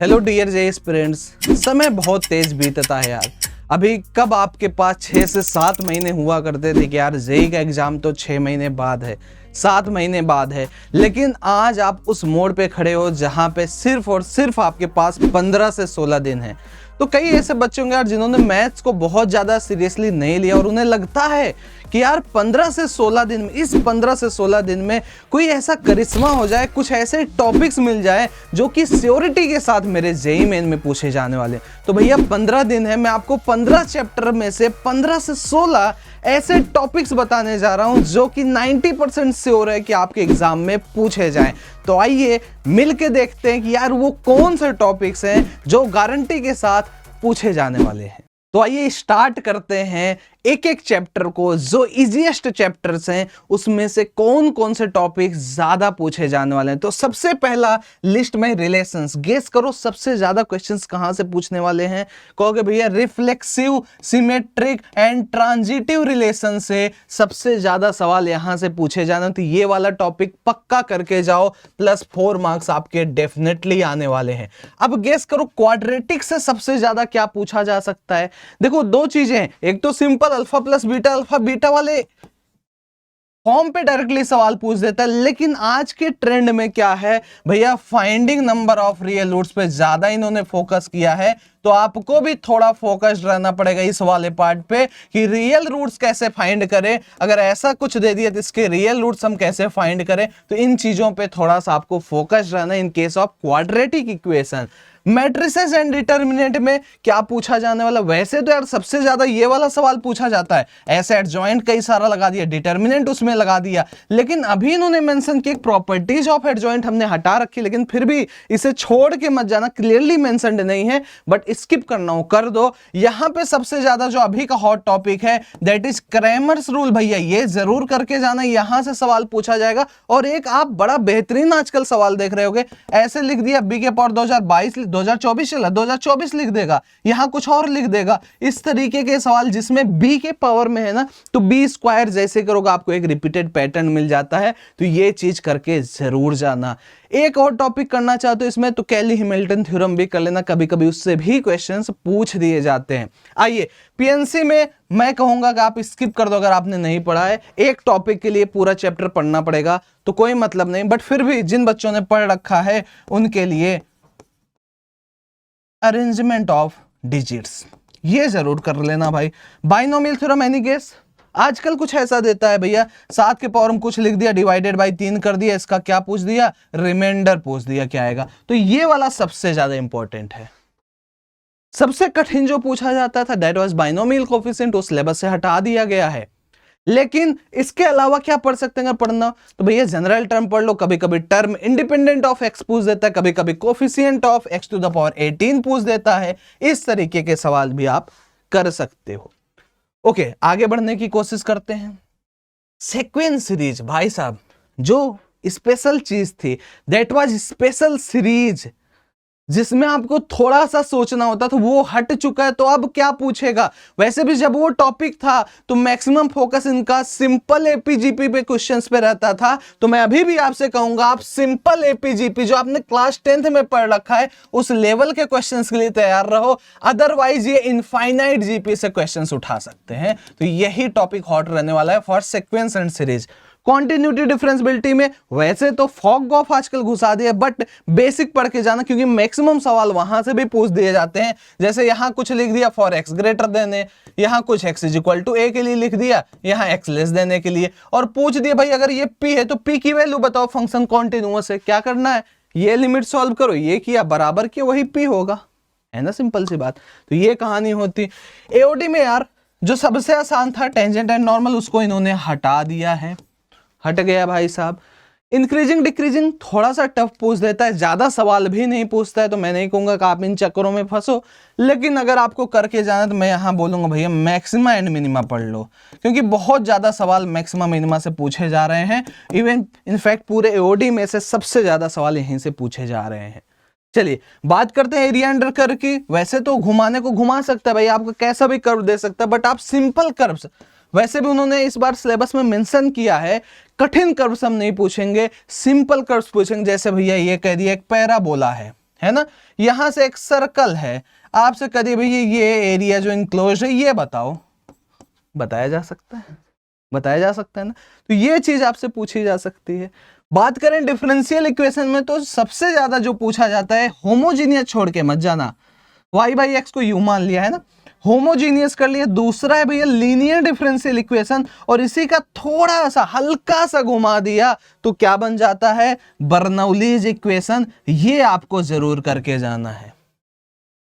Hello dear जे aspirants, समय बहुत तेज बीतता है यार। अभी कब आपके पास 6 से 7 महीने हुआ करते थे कि यार जेई का एग्जाम तो 6 महीने बाद है, 7 महीने बाद है, लेकिन आज आप उस मोड़ पे खड़े हो जहां पे सिर्फ और सिर्फ आपके पास 15 से 16 दिन है। तो कई ऐसे बच्चे होंगे यार जिन्होंने मैथ्स को बहुत ज़्यादा सीरियसली नहीं लिया और उन्हें लगता है कि यार 15 से 16 दिन में, इस 15 से 16 दिन में कोई ऐसा करिश्मा हो जाए, कुछ ऐसे टॉपिक्स मिल जाए जो कि श्योरिटी के साथ मेरे जेईई मेन में पूछे जाने वाले। तो भैया 15 दिन है, मैं आपको 15 चैप्टर में से 15 से 16 ऐसे टॉपिक्स बताने जा रहा हूं जो कि 90% श्योर है कि आपके एग्जाम में पूछे जाएं। तो आइए मिलके देखते हैं कि यार वो कौन से टॉपिक्स हैं जो गारंटी के साथ पूछे जाने वाले हैं। तो आइए स्टार्ट करते हैं एक एक चैप्टर को। जो इजीएस्ट चैप्टर्स हैं उसमें से कौन कौन से टॉपिक ज्यादा पूछे जाने वाले हैं। तो सबसे पहला लिस्ट में रिलेशंस। गेस करो सबसे ज्यादा क्वेश्चंस कहां से पूछने वाले हैं। कहोगे भैया reflexive, symmetric and transitive relation से सबसे ज्यादा सवाल यहां से पूछे जाने। तो ये वाला टॉपिक पक्का करके जाओ, +4 मार्क्स आपके डेफिनेटली आने वाले हैं। अब गेस करो क्वाड्रेटिक से सबसे ज्यादा क्या पूछा जा सकता है। देखो दो चीजें, एक तो simple alpha plus beta, alpha beta वाले फॉर्म पे डायरेक्टली सवाल पूछ देता है, लेकिन आज के ट्रेंड में क्या है भैया, finding number of real roots पे ज्यादा इन्होंने फोकस किया है। तो आपको भी थोड़ा फोकस्ड रहना पड़ेगा इस वाले पार्ट पे कि रियल रूट्स कैसे फाइंड करें। अगर ऐसा कुछ दे दिया तो इसके रियल रूट्स हम कैसे फाइंड करें, तो इन चीजों पे थोड़ा सा आपको फोकस रहना in case of quadratic equation. Matrices and determinant में क्या पूछा जाने वाला। वैसे तो यार सबसे ज्यादा ये वाला सवाल पूछा जाता है, ऐसे एडजॉइंट कई सारा लगा दिया, डिटर्मिनेंट उसमें लगा दिया, लेकिन अभी इन्होंने मेंशन किया प्रॉपर्टीज ऑफ एडजॉइंट हमने हटा रखी, लेकिन फिर भी इसे छोड़ के मत जाना, क्लियरली मेंशन्ड नहीं है, बट स्किप करना हो कर दो। यहां पे सबसे ज्यादा जो अभी का हॉट टॉपिक है दैट इज क्रैमर्स रूल। भैया ये जरूर करके जाना, यहां से सवाल पूछा जाएगा। और एक आप बड़ा बेहतरीन आजकल सवाल देख रहे होगे, ऐसे लिख दिया बी के पावर 2024 चला 2024 लिख देगा, यहां कुछ और लिख देगा। इस तरीके के सवाल जिसमें बी के पावर में है ना, तो बी स्क्वायर जैसे करोगे आपको एक रिपीटेड पैटर्न मिल जाता है। तो ये चीज करके जरूर जाना। एक और टॉपिक करना चाहते हो इसमें तो कैली हैमिल्टन थ्योरम भी कर लेना, कभी कभी उससे भी क्वेश्चंस पूछ दिए जाते हैं। आइए पीएनसी में मैं कहूंगा कि आप स्किप कर दो अगर आपने नहीं पढ़ा है। एक टॉपिक के लिए पूरा चैप्टर पढ़ना पड़ेगा तो कोई मतलब नहीं, बट फिर भी जिन बच्चों ने पढ़ रखा है उनके लिए अरेंजमेंट ऑफ डिजिट्स ये जरूर कर लेना भाई। बाइनोमियल थ्योरम एनी गेस, आजकल कुछ ऐसा देता है भैया 7 के पावर में कुछ लिख दिया, डिवाइडेड बाय 3 कर दिया, इसका क्या पूछ दिया, रिमाइंडर पूछ दिया, क्या आएगा। तो ये वाला सबसे ज्यादा इंपॉर्टेंट है। सबसे कठिन जो पूछा जाता था दैट वाज बाइनोमियल कोफिशिएंट, उस सिलेबस से हटा दिया गया है। लेकिन इसके अलावा क्या पढ़ सकते हैं अगर पढ़ना, तो भैया जनरल टर्म पढ़ लो। कभी कभी टर्म इंडिपेंडेंट ऑफ एक्स पूछ देता है, कभी कभी coefficient of x to the power 18 पूछ देता है। इस तरीके के सवाल भी आप कर सकते हो। ओके, आगे बढ़ने की कोशिश करते हैं। सीक्वेंस सीरीज भाई साहब जो स्पेशल चीज थी दैट वाज स्पेशल सीरीज, जिसमें आपको थोड़ा सा सोचना होता था, वो हट चुका है। तो अब क्या पूछेगा। वैसे भी जब वो टॉपिक था तो मैक्सिमम फोकस इनका सिंपल एपीजीपी पे क्वेश्चंस पे रहता था। तो मैं अभी भी आपसे कहूंगा आप सिंपल एपीजीपी जो आपने क्लास 10th में पढ़ रखा है उस लेवल के क्वेश्चंस के लिए तैयार रहो, अदरवाइज ये इनफाइनाइट जीपी से क्वेश्चंस उठा सकते हैं। तो यही टॉपिक हॉट रहने वाला है for sequence and series. Continuity differentiability में वैसे तो फॉग ऑफ आजकल घुसा दिया, बट बेसिक पढ़ के जाना क्योंकि मैक्सिमम सवाल वहां से भी पूछ दिए जाते हैं। जैसे यहां कुछ लिख दिया फॉर एक्स ग्रेटर देन ए, यहां कुछ x इक्वल टू ए के लिए लिख दिया, यहां x लेस देन ए के लिए, और पूछ दिया भाई अगर ये p है तो p की वैल्यू बताओ फंक्शन कॉन्टिन्यूअस है, क्या करना है, ये लिमिट सॉल्व करो, ये किया बराबर किया वही p होगा, है ना, सिंपल सी बात। तो ये कहानी होती। एओडी में यार जो सबसे आसान था टेंजेंट एंड नॉर्मल, उसको इन्होंने हटा दिया है, हट गया भाई साहब। इंक्रीजिंग डिक्रीजिंग थोड़ा सा टफ पूछ देता है, ज्यादा सवाल भी नहीं पूछता है, तो मैं नहीं कहूंगा कि आप इन चक्करों में फंसो। लेकिन अगर आपको करके जाना तो मैं यहां बोलूंगा भैया मैक्सिमा एंड मिनिमा पढ़ लो, क्योंकि बहुत ज्यादा सवाल मैक्सिमा मिनिमा से पूछे जा रहे हैं। इवन इनफैक्ट पूरे एओडी में से सबसे ज्यादा सवाल यहीं से पूछे जा रहे हैं। चलिए बात करते हैं एरिया अंडर कर्व की। वैसे तो घुमाने को घुमा सकता है भाई, आपको कैसा भी कर्व दे सकता है, बट आप सिंपल कर्व्स, वैसे भी उन्होंने इस बार सिलेबस में मेंशन किया है कठिन कर्व्स हम नहीं पूछेंगे, सिंपल कर्व्स पूछेंगे। जैसे भैया ये कह दिया एक पैराबोला है, है ना। यहां से एक सर्कल है, आपसे कभी भैया ये एरिया जो इनक्लोज है ये बताओ, बताया जा सकता है, बताया जा सकता है ना। तो ये चीज आपसे पूछी जा सकती है। बात करें डिफरेंशियल इक्वेशन में तो सबसे ज्यादा जो पूछा जाता है, होमोजीनियस छोड़ के मत जाना, y बाई एक्स को u मान लिया है ना, होमोजीनियस कर लिया। दूसरा है भैया लीनियर डिफरेंशियल इक्वेशन, और इसी का थोड़ा सा हल्का सा घुमा दिया तो क्या बन जाता है, बर्नौलीज इक्वेशन। ये आपको जरूर करके जाना है।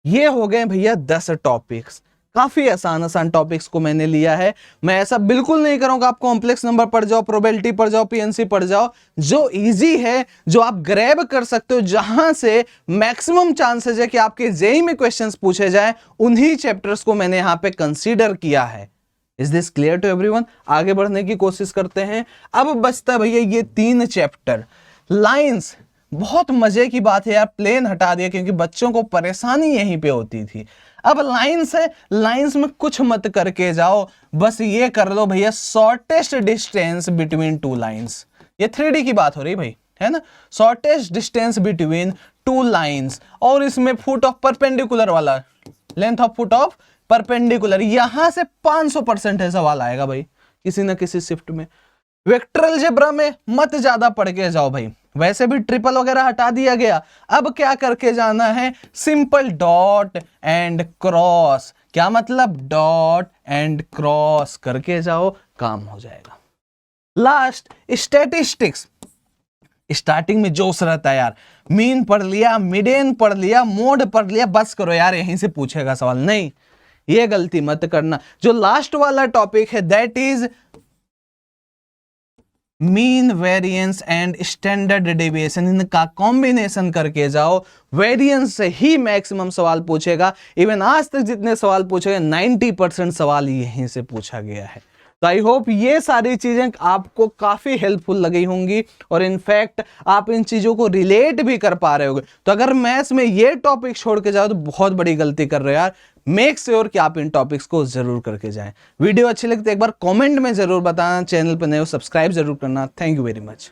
ये हो गए भैया 10 टॉपिक्स, काफी आसान आसान टॉपिक्स को मैंने लिया है। मैं ऐसा बिल्कुल नहीं करूंगा आप कॉम्प्लेक्स नंबर पढ़ जाओ, प्रोबेबिलिटी पढ़ जाओ, पीएनसी पढ़ जाओ। जो इजी है, जो आप ग्रैब कर सकते हो, जहां से मैक्सिमम चांसेस है कि आपके जेईई में क्वेश्चंस पूछे जाएं, उन्हीं चैप्टर्स को मैंने यहां पे कंसीडर किया है। Is this clear to everyone? आगे बढ़ने की कोशिश करते हैं। अब बचता भैया ये 3 चैप्टर। लाइंस, बहुत मजे की बात है यार, प्लेन हटा दिया क्योंकि बच्चों को परेशानी यहीं पे होती थी। अब लाइंस है, लाइंस में कुछ मत करके जाओ, बस ये कर लो भैया, शॉर्टेस्ट डिस्टेंस बिटवीन 2 लाइंस। ये 3D की बात हो रही भाई, है ना, शॉर्टेस्ट डिस्टेंस बिटवीन 2 लाइंस। और इसमें फुट ऑफ परपेंडिकुलर वाला, length of foot of perpendicular, यहां से 500% है सवाल आएगा भाई किसी ना किसी शिफ्ट में। वेक्टर अलजेब्रा में मत ज्यादा पढ़ के जाओ भाई, वैसे भी ट्रिपल वगैरह हटा दिया गया। अब क्या करके जाना है, सिंपल डॉट एंड क्रॉस। क्या मतलब, डॉट एंड क्रॉस करके जाओ, काम हो जाएगा। लास्ट स्टैटिस्टिक्स, स्टार्टिंग में जोश रहता है यार, मीन पढ़ लिया, मिडेन पढ़ लिया, मोड पढ़ लिया, बस करो यार यहीं से पूछेगा सवाल। नहीं, ये गलती मत करना। जो लास्ट वाला टॉपिक है that is mean variance and standard deviation, इनका कॉम्बिनेशन करके जाओ। वेरिएंस से ही मैक्सिमम सवाल पूछेगा। इवन आज तक जितने सवाल पूछे गए 90% सवाल यहीं से पूछा गया है। तो आई होप ये सारी चीजें आपको काफी हेल्पफुल लगी होंगी, और इनफैक्ट आप इन चीजों को रिलेट भी कर पा रहे होगे। तो अगर मैथ्स में ये टॉपिक छोड़ के जाओ तो बहुत बड़ी गलती कर रहे हो यार। मेक श्योर कि आप इन टॉपिक्स को जरूर करके जाएं। वीडियो अच्छी लगी तो एक बार कमेंट में जरूर बताना, चैनल पर नए हो सब्सक्राइब जरूर करना। Thank you very much.